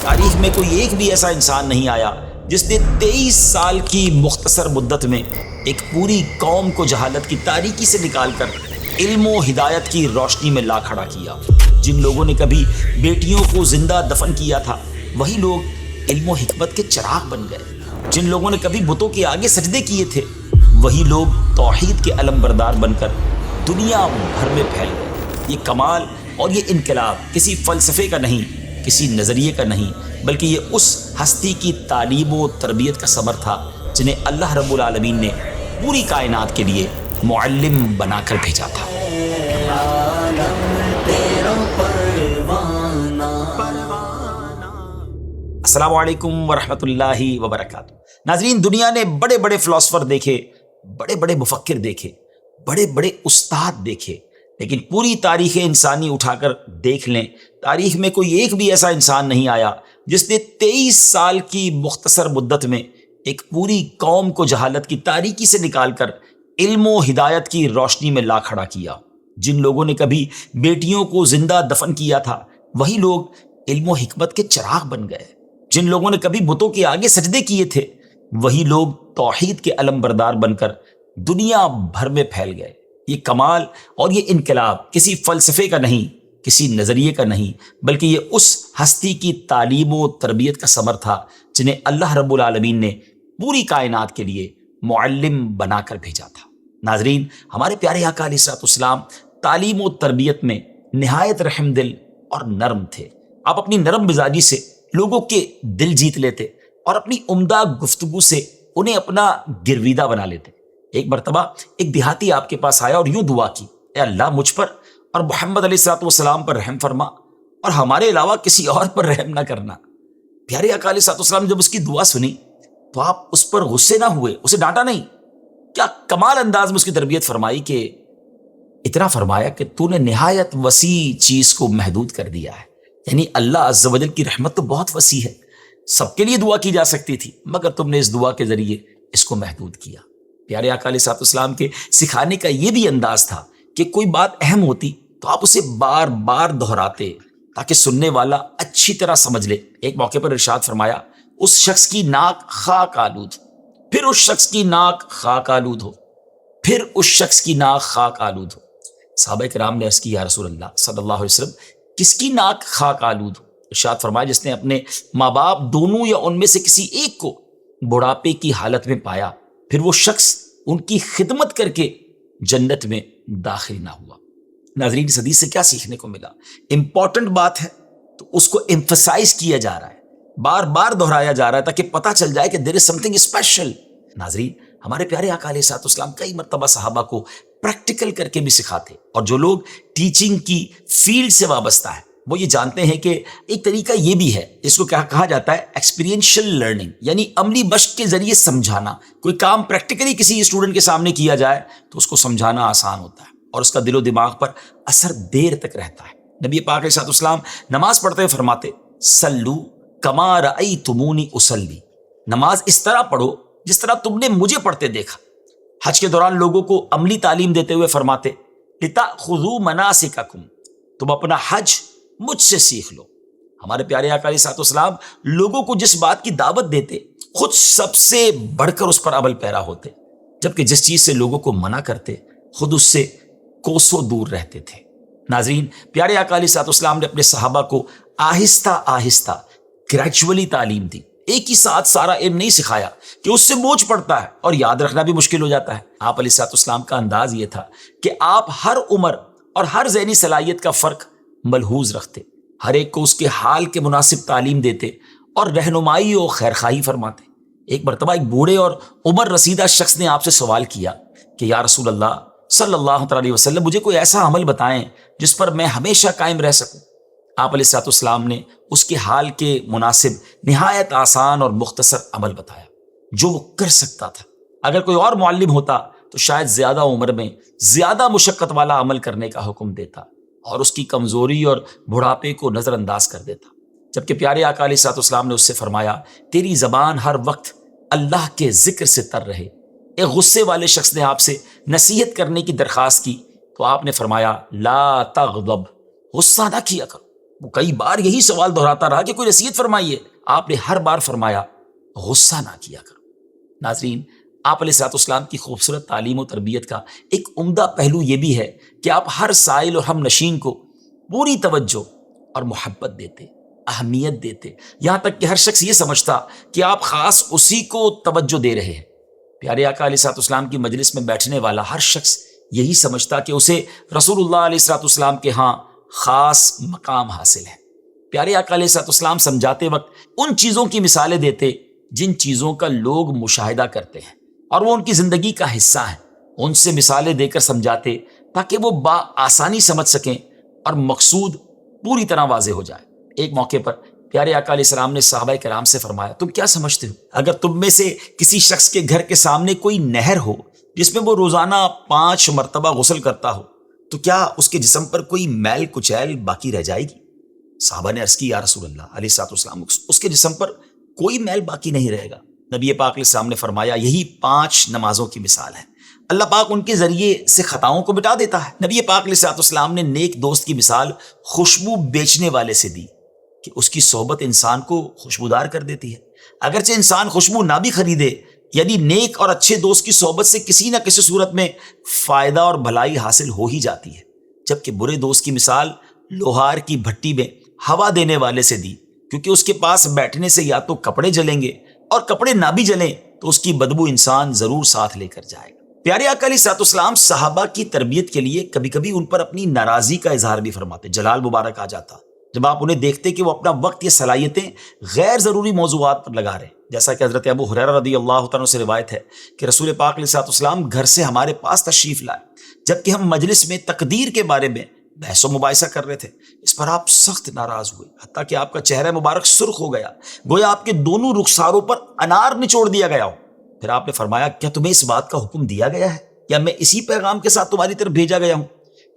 تاریخ میں کوئی ایک بھی ایسا انسان نہیں آیا جس نے 23 سال کی مختصر مدت میں ایک پوری قوم کو جہالت کی تاریکی سے نکال کر علم و ہدایت کی روشنی میں لا کھڑا کیا۔ جن لوگوں نے کبھی بیٹیوں کو زندہ دفن کیا تھا وہی لوگ علم و حکمت کے چراغ بن گئے۔ جن لوگوں نے کبھی بتوں کے آگے سجدے کیے تھے وہی لوگ توحید کے علم بردار بن کر دنیا بھر میں پھیل گئے۔ یہ کمال اور یہ انقلاب کسی فلسفے کا نہیں، کسی نظریے کا نہیں، بلکہ یہ اس ہستی کی تعلیم و تربیت کا ثمر تھا جنہیں اللہ رب العالمین نے پوری کائنات کے لیے معلم بنا کر بھیجا تھا۔ السلام علیکم ورحمۃ اللہ وبرکاتہ۔ ناظرین، دنیا نے بڑے بڑے فلاسفر دیکھے، بڑے بڑے مفکر دیکھے، بڑے بڑے استاد دیکھے، لیکن پوری تاریخ انسانی اٹھا کر دیکھ لیں، تاریخ میں کوئی ایک بھی ایسا انسان نہیں آیا جس نے 23 سال کی مختصر مدت میں ایک پوری قوم کو جہالت کی تاریکی سے نکال کر علم و ہدایت کی روشنی میں لا کھڑا کیا۔ جن لوگوں نے کبھی بیٹیوں کو زندہ دفن کیا تھا وہی لوگ علم و حکمت کے چراغ بن گئے۔ جن لوگوں نے کبھی بتوں کے آگے سجدے کیے تھے وہی لوگ توحید کے علم بردار بن کر دنیا بھر میں پھیل گئے۔ یہ کمال اور یہ انقلاب کسی فلسفے کا نہیں، کسی نظریے کا نہیں، بلکہ یہ اس ہستی کی تعلیم و تربیت کا ثمر تھا جنہیں اللہ رب العالمین نے پوری کائنات کے لیے معلم بنا کر بھیجا تھا۔ ناظرین، ہمارے پیارے آقا علیہ الصلوۃ والسلام تعلیم و تربیت میں نہایت رحم دل اور نرم تھے۔ آپ اپنی نرم مزاجی سے لوگوں کے دل جیت لیتے اور اپنی عمدہ گفتگو سے انہیں اپنا گرویدہ بنا لیتے۔ ایک مرتبہ ایک دیہاتی آپ کے پاس آیا اور یوں دعا کی، اے اللہ، مجھ پر اور محمد علیہ الصلوۃ والسلام پر رحم فرما اور ہمارے علاوہ کسی اور پر رحم نہ کرنا۔ پیارے آقا علیہ الصلوۃ والسلام جب اس کی دعا سنی تو آپ اس پر غصے نہ ہوئے، اسے ڈانٹا نہیں، کیا کمال انداز میں اس کی تربیت فرمائی کہ اتنا فرمایا کہ تو نے نہایت وسیع چیز کو محدود کر دیا ہے۔ یعنی اللہ عز و جل کی رحمت تو بہت وسیع ہے، سب کے لیے دعا کی جا سکتی تھی، مگر تم نے اس دعا کے ذریعے اس کو محدود کیا۔ پیارے آقا علیہ الصلوۃ والسلام کے سکھانے کا یہ بھی انداز تھا کہ کوئی بات اہم ہوتی تو آپ اسے بار بار دہراتے تاکہ سننے والا اچھی طرح سمجھ لے۔ ایک موقع پر ارشاد فرمایا، اس شخص کی ناک خاک آلود، پھر اس شخص کی ناک خاک آلود ہو، پھر اس شخص کی ناک خاک آلود ہو۔ صحابہ کرام نے عرض کی، یا رسول اللہ صلی اللہ علیہ وسلم، کس کی ناک خاک آلود ہو؟ ارشاد فرمایا، جس نے اپنے ماں باپ دونوں یا ان میں سے کسی ایک کو بڑھاپے کی حالت میں پایا، پھر وہ شخص ان کی خدمت کر کے جنت میں داخل نہ ہوا۔ ناظرین، اس حدیث سے کیا سیکھنے کو ملا؟ امپورٹنٹ بات ہے تو اس کو ایمفسائز کیا جا رہا ہے، بار بار دہرایا جا رہا ہے تاکہ پتہ چل جائے کہ دیر از سم تھنگ اسپیشل۔ ناظرین، ہمارے پیارے آقا علیہ الصلوۃ والسلام کئی مرتبہ صحابہ کو پریکٹیکل کر کے بھی سکھاتے، اور جو لوگ ٹیچنگ کی فیلڈ سے وابستہ ہے وہ یہ جانتے ہیں کہ ایک طریقہ یہ بھی ہے جس کو کیا کہا جاتا ہے، ایکسپیرینشل لرننگ، یعنی عملی مشق کے ذریعے سمجھانا۔ کوئی کام پریکٹیکلی کسی اسٹوڈنٹ کے سامنے کیا جائے تو اس کو سمجھانا آسان ہوتا ہے اور اس کا دل و دماغ پر اثر دیر تک رہتا ہے۔ نبی پاک علیہ الصلوۃ والسلام نماز پڑھتے ہوئے فرماتے، سلو کما رأیتمونی اصلی، نماز اس طرح پڑھو جس طرح تم نے مجھے پڑھتے دیکھا۔ حج کے دوران لوگوں کو عملی تعلیم دیتے ہوئے فرماتے، لتأخذوا مناسککم، تم اپنا حج مجھ سے سیکھ لو۔ ہمارے پیارے آقا علیہ الصلوۃ والسلام لوگوں کو جس بات کی دعوت دیتے خود سب سے بڑھ کر اس پر عمل پیرا ہوتے، جبکہ جس چیز سے لوگوں کو منع کرتے خود اس سے کوسوں دور رہتے تھے۔ ناظرین، پیارے آقا علیہ الصلوۃ والسلام نے اپنے صحابہ کو آہستہ آہستہ گریجولی تعلیم دی، ایک ہی ساتھ سارا علم نہیں سکھایا کہ اس سے بوجھ پڑتا ہے اور یاد رکھنا بھی مشکل ہو جاتا ہے۔ آپ علیہ الصلوۃ والسلام کا انداز یہ تھا کہ آپ ہر عمر اور ہر ذہنی صلاحیت کا فرق ملحوظ رکھتے، ہر ایک کو اس کے حال کے مناسب تعلیم دیتے اور رہنمائی و خیرخواہی فرماتے۔ ایک مرتبہ ایک بوڑھے اور عمر رسیدہ شخص نے آپ سے سوال کیا کہ یا رسول اللہ صلی اللہ علیہ وسلم، مجھے کوئی ایسا عمل بتائیں جس پر میں ہمیشہ قائم رہ سکوں۔ آپ علیہ الصلوۃ والسلام نے اس کے حال کے مناسب نہایت آسان اور مختصر عمل بتایا جو وہ کر سکتا تھا۔ اگر کوئی اور معلم ہوتا تو شاید زیادہ عمر میں زیادہ مشقت والا عمل کرنے کا حکم دیتا اور اس کی کمزوری اور بڑھاپے کو نظر انداز کر دیتا، جبکہ پیارے آقا علیہ الصلوۃ والسلام نے اس سے فرمایا، تیری زبان ہر وقت اللہ کے ذکر سے تر رہے۔ ایک غصے والے شخص نے آپ سے نصیحت کرنے کی درخواست کی تو آپ نے فرمایا، لا تغضب، غصہ نہ کیا کرو. وہ کئی بار یہی سوال دہراتا رہا کہ کوئی نصیحت فرمائیے. آپ نے ہر بار فرمایا غصہ نہ کیا کرو. ناظرین، آپ علیہ الصلوۃ والسلام کی خوبصورت تعلیم و تربیت کا ایک عمدہ پہلو یہ بھی ہے کہ آپ ہر سائل و ہم نشین کو پوری توجہ اور محبت دیتے، اہمیت دیتے، یہاں تک کہ ہر شخص یہ سمجھتا کہ آپ خاص اسی کو توجہ دے رہے ہیں. پیارے آقا علیہ الصلوۃ والسلام کی مجلس میں بیٹھنے والا ہر شخص یہی سمجھتا کہ اسے رسول اللہ علیہ الصلوۃ والسلام کے ہاں خاص مقام حاصل ہے. پیارے آقا علیہ الصلوۃ والسلام سمجھاتے وقت ان چیزوں کی مثالیں دیتے جن چیزوں کا لوگ مشاہدہ کرتے ہیں اور وہ ان کی زندگی کا حصہ ہیں. ان سے مثالیں دے کر سمجھاتے تاکہ وہ آسانی سمجھ سکیں اور مقصود پوری طرح واضح ہو جائے. ایک موقع پر پیارے آقا علیہ السلام نے صحابہ کرام سے فرمایا، تم کیا سمجھتے ہو اگر تم میں سے کسی شخص کے گھر کے سامنے کوئی نہر ہو جس میں وہ روزانہ 5 مرتبہ غسل کرتا ہو تو کیا اس کے جسم پر کوئی میل کچیل باقی رہ جائے گی؟ صحابہ نے عرض کی، یا رسول اللہ علیہ الصلوۃ والسلام، اس کے جسم پر کوئی میل باقی نہیں رہے گا. نبی پاک علیہ السلام نے فرمایا، یہی 5 نمازوں کی مثال ہے. اللہ پاک ان کے ذریعے سے خطاؤں کو مٹا دیتا ہے. نبی پاک علیہ الصلوۃ والسلام نے نیک دوست کی مثال خوشبو بیچنے والے سے دی کہ اس کی صحبت انسان کو خوشبودار کر دیتی ہے. اگرچہ انسان خوشبو نہ بھی خریدے، یعنی نیک اور اچھے دوست کی صحبت سے کسی نہ کسی صورت میں فائدہ اور بھلائی حاصل ہو ہی جاتی ہے. جبکہ برے دوست کی مثال لوہار کی بھٹی میں ہوا دینے والے سے دی، کیونکہ اس کے پاس بیٹھنے سے یا تو کپڑے جلیں گے اور کپڑے نہ بھی جلیں تو اس کی بدبو انسان ضرور ساتھ لے کر جائے گا. پیارے آقا علیہ الصلوۃ والسلام صحابہ کی تربیت کے لیے کبھی کبھی ان پر اپنی ناراضی کا اظہار بھی فرماتے. جلال مبارک آ جاتا جب آپ انہیں دیکھتے کہ وہ اپنا وقت یا صلاحیتیں غیر ضروری موضوعات پر لگا رہے ہیں. جیسا کہ حضرت ابو ہریرہ رضی اللہ تعالیٰ سے روایت ہے کہ رسول پاک علیہ الصلوۃ والسلام گھر سے ہمارے پاس تشریف لائے جبکہ ہم مجلس میں تقدیر کے بارے میں بحث و مباحثہ کر رہے تھے. اس پر آپ سخت ناراض ہوئے، حتیٰ کہ آپ کا چہرہ مبارک سرخ ہو گیا، گویا آپ کے دونوں رخساروں پر انار نچوڑ دیا گیا ہو. پھر آپ نے فرمایا، کیا تمہیں اس بات کا حکم دیا گیا ہے یا میں اسی پیغام کے ساتھ تمہاری طرف بھیجا گیا ہوں؟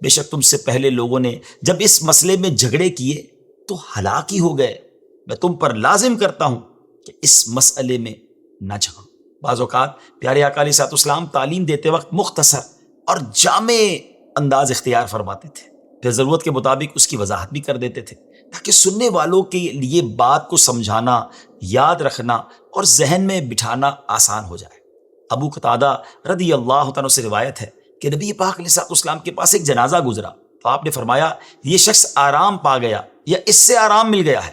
بے شک تم سے پہلے لوگوں نے جب اس مسئلے میں جھگڑے کیے تو ہلاک ہی ہو گئے. میں تم پر لازم کرتا ہوں کہ اس مسئلے میں نہ جھگڑو. بعض اوقات پیارے آقا علیہ الصلوۃ والسلام تعلیم دیتے وقت مختصر اور جامع انداز اختیار فرماتے تھے، پھر ضرورت کے مطابق اس کی وضاحت بھی کر دیتے تھے تاکہ سننے والوں کے لیے بات کو سمجھانا، یاد رکھنا اور ذہن میں بٹھانا آسان ہو جائے. ابو قتادہ رضی اللہ عنہ سے روایت ہے کہ نبی پاک علیہ الصلوۃ والسلام کے پاس ایک جنازہ گزرا تو آپ نے فرمایا، یہ شخص آرام پا گیا یا اس سے آرام مل گیا ہے.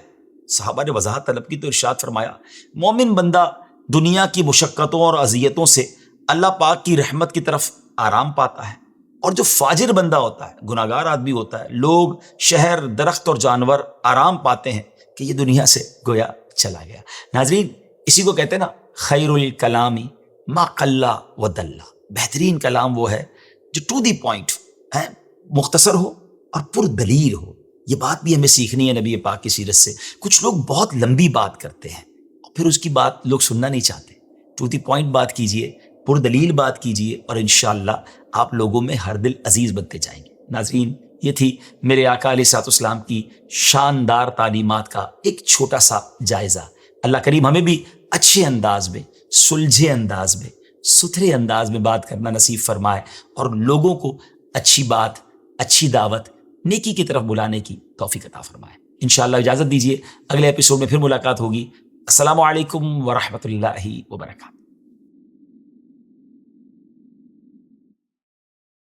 صحابہ نے وضاحت طلب کی تو ارشاد فرمایا، مومن بندہ دنیا کی مشقتوں اور اذیتوں سے اللہ پاک کی رحمت کی طرف آرام پاتا ہے، اور جو فاجر بندہ ہوتا ہے، گناہگار آدمی ہوتا ہے، لوگ، شہر، درخت اور جانور آرام پاتے ہیں کہ یہ دنیا سے گویا چلا گیا. ناظرین، اسی کو کہتے ہیں نا، خیر الکلامی ما قل و دل. بہترین کلام وہ ہے جو ٹو دی پوائنٹ ہے، مختصر ہو اور پر دلیل ہو. یہ بات بھی ہمیں سیکھنی ہے نبی پاک کی سیرت سے. کچھ لوگ بہت لمبی بات کرتے ہیں اور پھر اس کی بات لوگ سننا نہیں چاہتے. ٹو دی پوائنٹ بات کیجئے، پر دلیل بات کیجئے اور انشاءاللہ آپ لوگوں میں ہر دل عزیز بنتے جائیں گے. ناظرین، یہ تھی میرے آقا علیہ الصلوۃ والسلام کی شاندار تعلیمات کا ایک چھوٹا سا جائزہ. اللہ کریم ہمیں بھی اچھے انداز میں، سلجھے انداز میں، ستھرے انداز میں بات کرنا نصیب فرمائے اور لوگوں کو اچھی بات، اچھی دعوت، نیکی کی طرف بلانے کی توفیق عطا فرمائے. انشاءاللہ اجازت دیجیے، اگلے ایپیسوڈ میں پھر ملاقات ہوگی. السلام علیکم ورحمۃ اللہ وبرکاتہ.